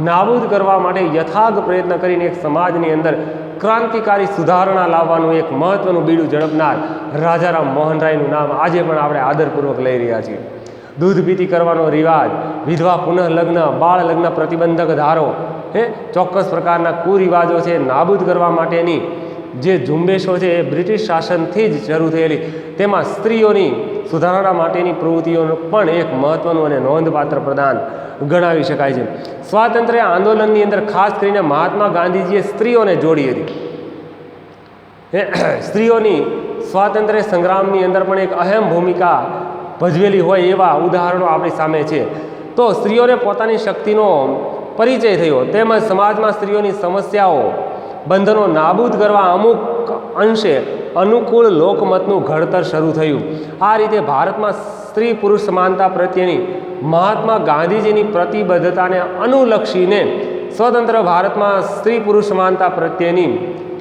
નાબૂદ કરવા માટે યથાર્થ પ્રયત્ન કરીને એક સમાજની અંદર ક્રાંતિકારી સુધારણા લાવવાનું એક મહત્ત્વનું બીડું ઝડપનાર રાજારામ મોહન રાયનું નામ આજે પણ આપણે આદરપૂર્વક લઈ રહ્યા છીએ. દૂધ પીતી કરવાનો રિવાજ, વિધવા પુનઃલગ્ન, બાળ લગ્ન પ્રતિબંધક ધારો, ચોક્કસ પ્રકારના કુરિવાજો છે નાબૂદ કરવા માટેની જે ઝુંબેશો છે એ બ્રિટિશ શાસનથી જ શરૂ થયેલી. તેમાં સ્ત્રીઓની સુધારણા માટેની પ્રવૃત્તિઓનું પણ એક મહત્ત્વનું અને નોંધપાત્ર પ્રદાન ગણાવી શકાય છે. સ્વાતંત્ર્ય આંદોલનની અંદર ખાસ કરીને મહાત્મા ગાંધીજીએ સ્ત્રીઓને જોડી હતી. સ્ત્રીઓની સ્વાતંત્ર્ય સંગ્રામની અંદર પણ એક અહેમ ભૂમિકા ભજવેલી હોય એવા ઉદાહરણો આપણી સામે છે. તો સ્ત્રીઓને પોતાની શક્તિનો પરિચય થયો, તેમજ સમાજમાં સ્ત્રીઓની સમસ્યાઓ, બંધનો નાબૂદ કરવા અમુક અંશે અનુકૂળ લોકમતનું ઘડતર શરૂ થયું. આ રીતે ભારતમાં સ્ત્રી પુરુષ સમાનતા પ્રત્યેની મહાત્મા ગાંધીજીની પ્રતિબદ્ધતાને અનુલક્ષીને સ્વતંત્ર ભારતમાં સ્ત્રી પુરુષ સમાનતા પ્રત્યેની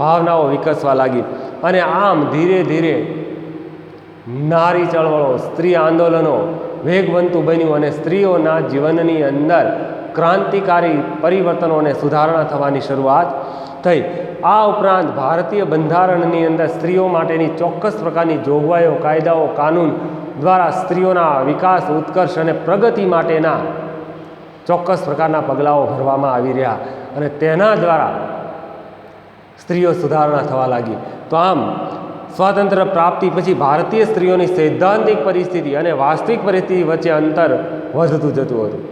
ભાવનાઓ વિકસવા લાગી અને આમ ધીરે ધીરે નારી ચળવળો, સ્ત્રી આંદોલનો વેગવંતું બન્યું અને સ્ત્રીઓના જીવનની અંદર ક્રાંતિકારી પરિવર્તનો અને સુધારણા થવાની શરૂઆત થઈ. આ ઉપરાંત ભારતીય બંધારણની અંદર સ્ત્રીઓ માટેની ચોક્કસ પ્રકારની જોગવાઈઓ, કાયદાઓ, કાનૂન દ્વારા સ્ત્રીઓના વિકાસ, ઉત્કર્ષ અને પ્રગતિ માટેના ચોક્કસ પ્રકારના પગલાઓ ભરવામાં આવી રહ્યા અને તેના દ્વારા સ્ત્રીઓ સુધારણા થવા લાગી. તો આમ સ્વાતંત્ર્ય પ્રાપ્તિ પછી ભારતીય સ્ત્રીઓની સૈદ્ધાંતિક પરિસ્થિતિ અને વાસ્તવિક પરિસ્થિતિ વચ્ચે અંતર વધતું જતું હતું.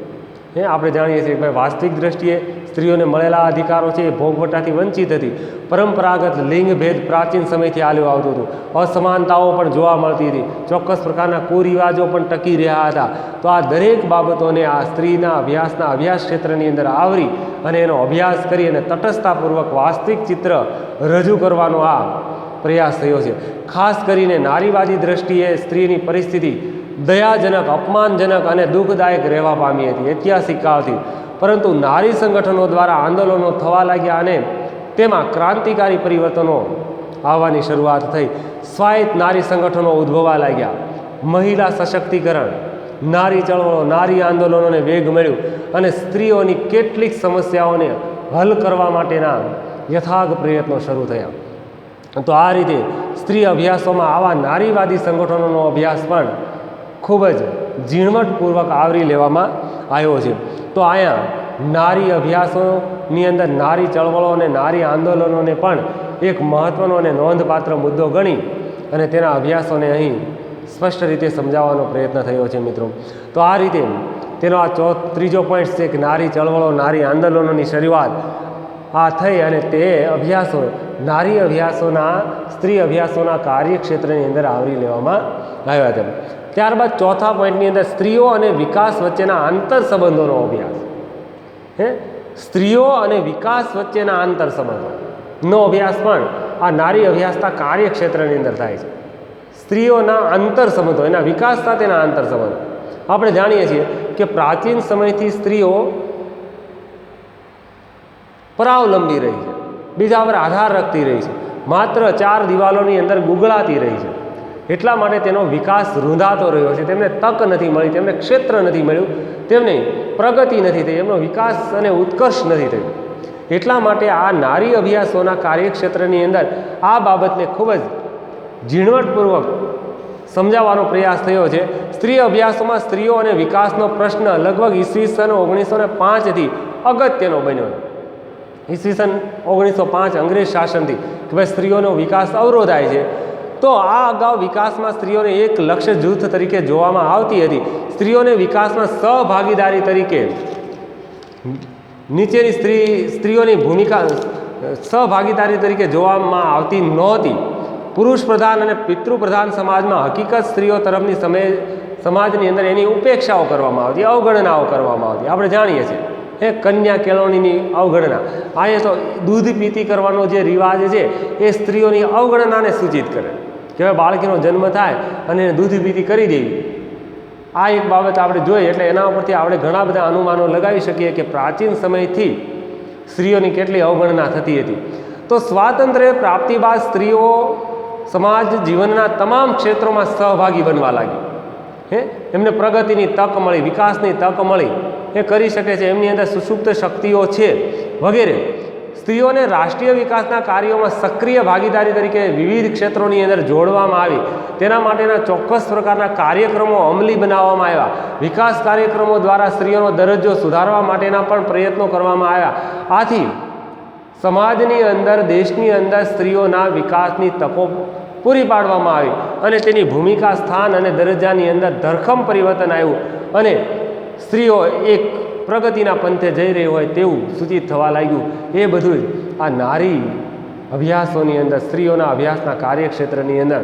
આપણે જાણીએ છીએ કે ભાઈ વાસ્તવિક દ્રષ્ટિએ સ્ત્રીઓને મળેલા અધિકારો છે એ ભોગવટાથી વંચિત હતી. પરંપરાગત લિંગભેદ પ્રાચીન સમયથી ચાલ્યું આવતું હતું. અસમાનતાઓ પણ જોવા મળતી હતી. ચોક્કસ પ્રકારના કુરિવાજો પણ ટકી રહ્યા હતા. તો આ દરેક બાબતોને આ સ્ત્રીના અભ્યાસ ક્ષેત્રની અંદર આવરી અને એનો અભ્યાસ કરી અને તટસ્થતાપૂર્વક વાસ્તવિક ચિત્ર રજૂ કરવાનો આ પ્રયાસ થયો છે. ખાસ કરીને નારીવાદી દ્રષ્ટિએ સ્ત્રીની પરિસ્થિતિ દયાજનક, અપમાનજનક અને દુઃખદાયક રહેવા પામી હતી ઐતિહાસિક કાળથી. પરંતુ નારી સંગઠનો દ્વારા આંદોલનો થવા લાગ્યા અને તેમાં ક્રાંતિકારી પરિવર્તનો આવવાની શરૂઆત થઈ. સ્વાયત્ત નારી સંગઠનો ઉદ્ભવવા લાગ્યા. મહિલા સશક્તિકરણ, નારી ચળવળો, નારી આંદોલનોને વેગ મળ્યો અને સ્ત્રીઓની કેટલીક સમસ્યાઓને હલ કરવા માટેના યથાર્થ પ્રયત્નો શરૂ થયા. તો આ રીતે સ્ત્રી અભ્યાસોમાં આવા નારીવાદી સંગઠનોનો અભ્યાસ પણ ખૂબ જ ઝીણવટપૂર્વક આવરી લેવામાં આવ્યો છે. તો અહીંયા નારી અભ્યાસોની અંદર નારી ચળવળો અને નારી આંદોલનોને પણ એક મહત્ત્વનો અને નોંધપાત્ર મુદ્દો ગણી અને તેના અભ્યાસોને અહીં સ્પષ્ટ રીતે સમજાવવાનો પ્રયત્ન થયો છે મિત્રો. તો આ રીતે તેનો આ ત્રીજો પોઈન્ટ છે કે નારી ચળવળો, નારી આંદોલનોની શરૂઆત આ થઈ અને તે અભ્યાસો નારી અભ્યાસોના, સ્ત્રી અભ્યાસોના કાર્યક્ષેત્રની અંદર આવરી લેવામાં આવ્યા હતા. ત્યારબાદ ચોથા પોઈન્ટની અંદર સ્ત્રીઓ અને વિકાસ વચ્ચેના આંતર સંબંધોનો અભ્યાસ. સ્ત્રીઓ અને વિકાસ વચ્ચેના આંતર સંબંધોનો અભ્યાસ પણ આ નારી અભ્યાસના કાર્યક્ષેત્રની અંદર થાય છે. સ્ત્રીઓના આંતર સંબંધો, એના વિકાસ સાથેના આંતર સંબંધો. આપણે જાણીએ છીએ કે પ્રાચીન સમયથી સ્ત્રીઓ પરાવલંબી રહી છે, બીજા પર આધાર રાખતી રહી છે, માત્ર 4 દિવાલોની અંદર ગુગળાતી રહી છે. એટલા માટે તેનો વિકાસ રૂંધાતો રહ્યો છે. તેમને તક નથી મળી, તેમને ક્ષેત્ર નથી મળ્યું, તેમને પ્રગતિ નથી થઈ, એમનો વિકાસ અને ઉત્કર્ષ નથી થયો. એટલા માટે આ નારી અભ્યાસોના કાર્યક્ષેત્રની અંદર આ બાબતને ખૂબ જ ઝીણવટપૂર્વક સમજાવવાનો પ્રયાસ થયો છે. સ્ત્રી અભ્યાસોમાં સ્ત્રીઓ અને વિકાસનો પ્રશ્ન લગભગ ઈસવીસન 1905થી અગત્યનો બન્યો. ઈસવીસન 1905 અંગ્રેજ શાસનથી કે ભાઈ સ્ત્રીઓનો વિકાસ અવરોધાય છે. તો આ અગાઉ વિકાસમાં સ્ત્રીઓને એક લક્ષ્ય જૂથ તરીકે જોવામાં આવતી હતી. સ્ત્રીઓને વિકાસમાં સહભાગીદારી તરીકે નીચેની સ્ત્રીઓની ભૂમિકા સહભાગીદારી તરીકે જોવામાં આવતી નહોતી. પુરુષ પ્રધાન અને પિતૃપ્રધાન સમાજમાં હકીકત સ્ત્રીઓ તરફની સમાજની અંદર એની ઉપેક્ષાઓ કરવામાં આવતી, અવગણનાઓ કરવામાં આવતી. આપણે જાણીએ છીએ કન્યા કેળવણીની અવગણના. અહીંયા તો દૂધ પીતી કરવાનો જે રિવાજ છે એ સ્ત્રીઓની અવગણનાને સૂચિત કરે કે હવે બાળકીનો જન્મ થાય અને એને દૂધ પીતી કરી દેવી. આ એક બાબત આપણે જોઈએ એટલે એના ઉપરથી આપણે ઘણા બધા અનુમાનો લગાવી શકીએ કે પ્રાચીન સમયથી સ્ત્રીઓની કેટલી અવગણના થતી હતી. તો સ્વાતંત્ર્ય પ્રાપ્તિ બાદ સ્ત્રીઓ સમાજ જીવનના તમામ ક્ષેત્રોમાં સહભાગી બનવા લાગી. એમને પ્રગતિની તક મળી, વિકાસની તક મળી, એ કરી શકે છે, એમની અંદર સુષુપ્ત શક્તિઓ છે વગેરે. સ્ત્રીઓને રાષ્ટ્રીય વિકાસના કાર્યોમાં સક્રિય ભાગીદારી તરીકે વિવિધ ક્ષેત્રોની અંદર જોડવામાં આવી. તેના માટેના ચોક્કસ પ્રકારના કાર્યક્રમો અમલી બનાવવામાં આવ્યા. વિકાસ કાર્યક્રમો દ્વારા સ્ત્રીઓનો દરજ્જો સુધારવા માટેના પણ પ્રયત્નો કરવામાં આવ્યા. આથી સમાજની અંદર, દેશની અંદર સ્ત્રીઓના વિકાસની તકો પૂરી પાડવામાં આવી અને તેની ભૂમિકા, સ્થાન અને દરજ્જાની અંદર ધરખમ પરિવર્તન આવ્યું અને સ્ત્રીઓ એક પ્રગતિના પંથે જઈ રહી હોય તેવું સૂચિત થવા લાગ્યું. એ બધું જ આ નારી અભ્યાસોની અંદર, સ્ત્રીઓના અભ્યાસના કાર્યક્ષેત્રની અંદર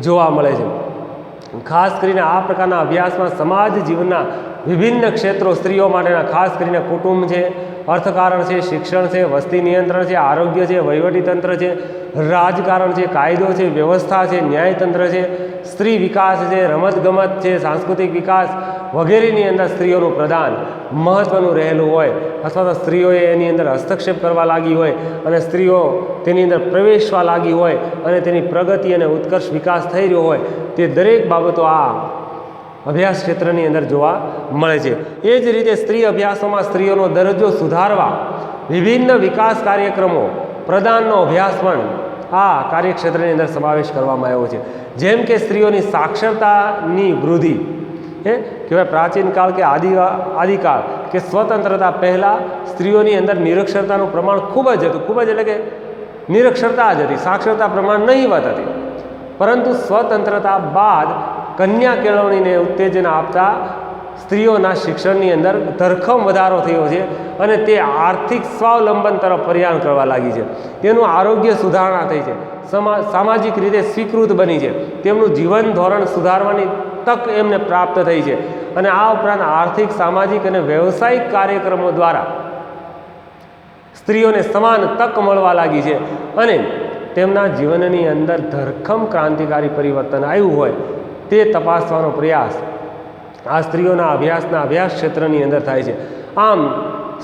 જોવા મળે છે. ખાસ કરીને આ પ્રકારના અભ્યાસમાં સમાજ જીવનના વિભિન્ન ક્ષેત્રો સ્ત્રીઓ માટેના, ખાસ કરીને કુટુંબ છે, અર્થકારણ છે, શિક્ષણ છે, વસ્તી નિયંત્રણ છે, આરોગ્ય છે, વહીવટીતંત્ર છે, રાજકારણ છે, કાયદો છે, વ્યવસ્થા છે, ન્યાયતંત્ર છે, સ્ત્રી વિકાસ છે, રમતગમત છે, સાંસ્કૃતિક વિકાસ વગેરેની અંદર સ્ત્રીઓનું પ્રદાન મહત્ત્વનું રહેલું હોય અથવા તો સ્ત્રીઓએ એની અંદર હસ્તક્ષેપ કરવા લાગી હોય અને સ્ત્રીઓ તેની અંદર પ્રવેશવા લાગી હોય અને તેની પ્રગતિ અને ઉત્કર્ષ વિકાસ થઈ રહ્યો હોય, તે દરેક બાબતો આ અભ્યાસ ક્ષેત્રની અંદર જોવા મળે છે. એ જ રીતે સ્ત્રી અભ્યાસોમાં સ્ત્રીઓનો દરજ્જો સુધારવા વિભિન્ન વિકાસ કાર્યક્રમો પ્રદાનનો અભ્યાસ પણ આ કાર્યક્ષેત્રની અંદર સમાવેશ કરવામાં આવ્યો છે. જેમ કે સ્ત્રીઓની સાક્ષરતાની વૃદ્ધિ. કહેવાય પ્રાચીન કાળ કે આદિકાળ કે સ્વતંત્રતા પહેલાં સ્ત્રીઓની અંદર નિરક્ષરતાનું પ્રમાણ ખૂબ જ હતું. ખૂબ જ એટલે કે નિરક્ષરતા જ હતી, સાક્ષરતા પ્રમાણ નહીવત હતી. પરંતુ સ્વતંત્રતા બાદ કન્યા કેળવણીને ઉત્તેજન આપતા સ્ત્રીઓના શિક્ષણની અંદર ધરખમ વધારો થયો છે અને તે આર્થિક સ્વાવલંબન તરફ પ્રયાણ કરવા લાગી છે. તેનું આરોગ્ય સુધારણા થઈ છે, સામાજિક રીતે સ્વીકૃત બની છે, તેમનું જીવન ધોરણ સુધારવાની તક એમને પ્રાપ્ત થઈ છે અને આ ઉપરાંત આર્થિક, સામાજિક અને વ્યવસાયિક કાર્યક્રમો દ્વારા સ્ત્રીઓને સમાન તક મળવા લાગી છે અને તેમના જીવનની અંદર ધરખમ ક્રાંતિકારી પરિવર્તન આવ્યું હોય તે તપાસવાનો પ્રયાસ આ સ્ત્રીઓના અભ્યાસ ક્ષેત્રની અંદર થાય છે. આમ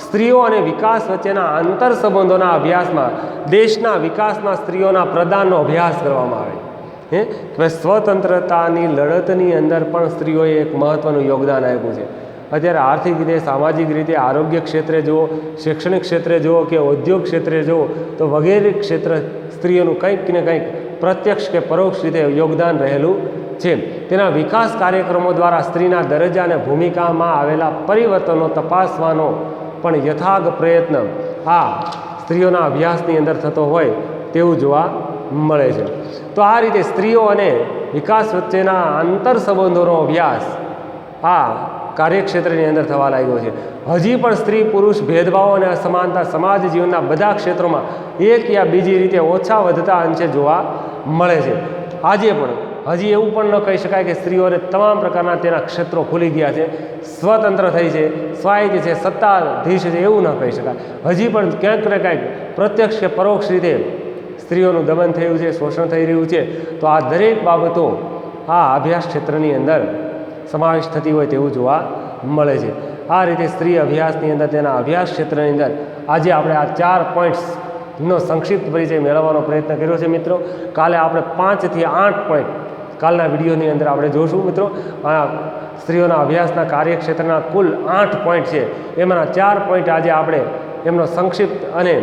સ્ત્રીઓ અને વિકાસ વચ્ચેના આંતર સંબંધોના અભ્યાસમાં દેશના વિકાસમાં સ્ત્રીઓના પ્રદાનનો અભ્યાસ કરવામાં આવે કે સ્વતંત્રતાની લડતની અંદર પણ સ્ત્રીઓએ એક મહત્ત્વનું યોગદાન આપ્યું છે. અત્યારે આર્થિક રીતે, સામાજિક રીતે, આરોગ્ય ક્ષેત્રે જુઓ, શૈક્ષણિક ક્ષેત્રે જુઓ કે ઉદ્યોગ ક્ષેત્રે જુઓ તો વગેરે ક્ષેત્ર સ્ત્રીઓનું કંઈક ને કંઈક પ્રત્યક્ષ કે પરોક્ષ રીતે યોગદાન રહેલું છે. તેના વિકાસ કાર્યક્રમો દ્વારા સ્ત્રીના દરજ્જા અને ભૂમિકામાં આવેલા પરિવર્તનો તપાસવાનો પણ યથાર્થ પ્રયત્ન આ સ્ત્રીઓના અભ્યાસની અંદર થતો હોય તેવું જોવા મળે છે. તો આ રીતે સ્ત્રીઓ અને વિકાસ વચ્ચેના આંતર સંબંધોનો અભ્યાસ આ કાર્યક્ષેત્રની અંદર થવા લાગ્યો છે. હજી પણ સ્ત્રી પુરુષ ભેદભાવો અને અસમાનતા સમાજ જીવનના બધા ક્ષેત્રોમાં એક યા બીજી રીતે ઓછા વધતા અંશે જોવા મળે છે. આજે પણ હજી એવું પણ ન કહી શકાય કે સ્ત્રીઓને તમામ પ્રકારના તેના ક્ષેત્રો ખુલી ગયા છે, સ્વતંત્ર થઈ છે, સ્વાયત્ત છે, સત્તાધીશ છે, એવું ન કહી શકાય. હજી પણ ક્યાંક ને ક્યાંક પ્રત્યક્ષ કે પરોક્ષ રીતે સ્ત્રીઓનું દમન થયું છે, શોષણ થઈ રહ્યું છે. તો આ દરેક બાબતો આ અભ્યાસ ક્ષેત્રની અંદર સમાવેશ થતી હોય તેવું જોવા મળે છે. આ રીતે સ્ત્રી અભ્યાસની અંદર તેના અભ્યાસ ક્ષેત્રની અંદર આજે આપણે આ 4 પોઈન્ટ્સનો સંક્ષિપ્ત પરિચય મેળવવાનો પ્રયત્ન કર્યો છે મિત્રો. કાલે આપણે 5 થી 8 પોઈન્ટ કાલના વિડીયોની અંદર આપણે જોશું મિત્રો. આ સ્ત્રીઓના અભ્યાસના કાર્યક્ષેત્રના કુલ 8 પોઈન્ટ છે, એમાંના 4 પોઈન્ટ આજે આપણે એમનો સંક્ષિપ્ત અને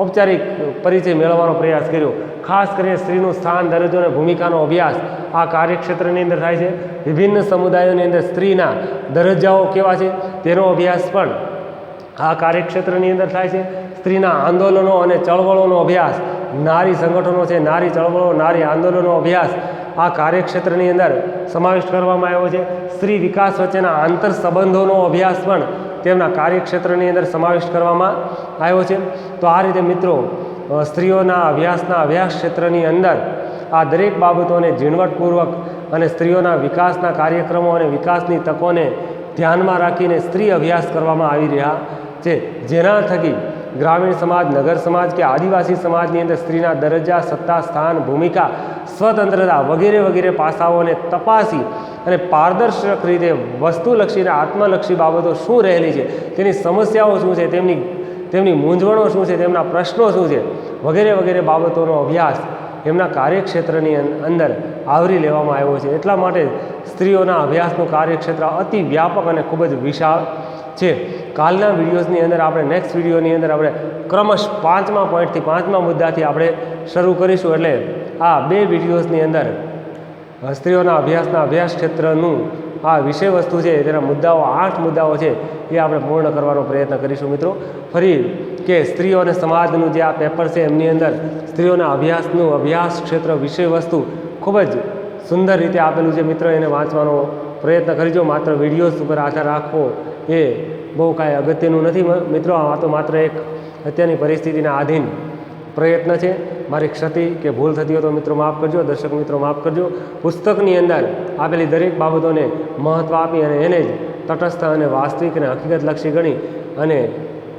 ઔપચારિક પરિચય મેળવવાનો પ્રયાસ કર્યો. ખાસ કરીને સ્ત્રીનું સ્થાન, દરજ્જો અને ભૂમિકાનો અભ્યાસ આ કાર્યક્ષેત્રની અંદર થાય છે. વિભિન્ન સમુદાયોની અંદર સ્ત્રીના દરજ્જાઓ કેવા છે તેનો અભ્યાસ પણ આ કાર્યક્ષેત્રની અંદર થાય છે. સ્ત્રીના આંદોલનો અને ચળવળોનો અભ્યાસ, નારી સંગઠનો છે, નારી ચળવળો, નારી આંદોલનનો અભ્યાસ આ કાર્યક્ષેત્રની અંદર સમાવિષ્ટ કરવામાં આવ્યો છે. સ્ત્રી વિકાસ વચ્ચેના આંતર સંબંધોનો અભ્યાસ પણ તેમના કાર્યક્ષેત્રની અંદર સમાવિષ્ટ કરવામાં આવ્યો છે. તો આ રીતે મિત્રો સ્ત્રીઓના અભ્યાસ ક્ષેત્રની અંદર આ દરેક બાબતોને ઝીણવટપૂર્વક અને સ્ત્રીઓના વિકાસના કાર્યક્રમો અને વિકાસની તકોને ધ્યાનમાં રાખીને સ્ત્રી અભ્યાસ કરવામાં આવી રહ્યા છે, જેના થકી ગ્રામીણ સમાજ, નગર સમાજ કે આદિવાસી સમાજની અંદર સ્ત્રીના દરજ્જા, સત્તા, સ્થાન, ભૂમિકા, સ્વતંત્રતા વગેરે વગેરે પાસાઓને તપાસી અને પારદર્શક રીતે વસ્તુલક્ષી અને આત્મલક્ષી બાબતો શું રહેલી છે, તેની સમસ્યાઓ શું છે, તેમની મૂંઝવણો શું છે, તેમના પ્રશ્નો શું છે વગેરે વગેરે બાબતોનો અભ્યાસ એમના કાર્યક્ષેત્રની અંદર આવરી લેવામાં આવ્યો છે. એટલા માટે સ્ત્રીઓના અભ્યાસનું કાર્યક્ષેત્ર અતિ વ્યાપક અને ખૂબ જ વિશાળ છે. કાલના વિડીયોઝની અંદર આપણે નેક્સ્ટ વિડીયોની અંદર આપણે ક્રમશ 5મા પોઈન્ટથી 5મા મુદ્દાથી આપણે શરૂ કરીશું. એટલે આ 2 વિડીયોઝની અંદર સ્ત્રીઓના અભ્યાસ ક્ષેત્રનું આ વિષય વસ્તુ છે, તેના મુદ્દાઓ 8 મુદ્દાઓ છે એ આપણે પૂર્ણ કરવાનો પ્રયત્ન કરીશું મિત્રો. ફરી કે સ્ત્રીઓ અને સમાજનું જે આ પેપર છે એમની અંદર સ્ત્રીઓના અભ્યાસ ક્ષેત્ર વિષય વસ્તુ ખૂબ જ સુંદર રીતે આપેલું છે મિત્રો. એને વાંચવાનો પ્રયત્ન કરજો. માત્ર વિડીયોઝ ઉપર આધાર રાખવો એ બહુ કાંઈ અગત્યનું નથી મિત્રો. આ તો માત્ર એક અત્યારની પરિસ્થિતિના આધીન પ્રયત્ન છે. મારી ક્ષતિ કે ભૂલ થતી હોય તો મિત્રો માફ કરજો, દર્શક મિત્રો માફ કરજો. પુસ્તકની અંદર આપેલી દરેક બાબતોને મહત્ત્વ આપી અને એને જ તટસ્થ અને વાસ્તવિક અને હકીકતલક્ષી ગણી અને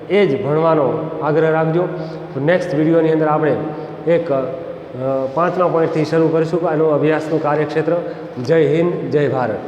એ જ ભણવાનો આગ્રહ રાખજો. નેક્સ્ટ વિડીયોની અંદર આપણે એક 5મા પોઈન્ટથી શરૂ કરીશું આનું અભ્યાસનું કાર્યક્ષેત્ર. જય હિન્દ, જય ભારત.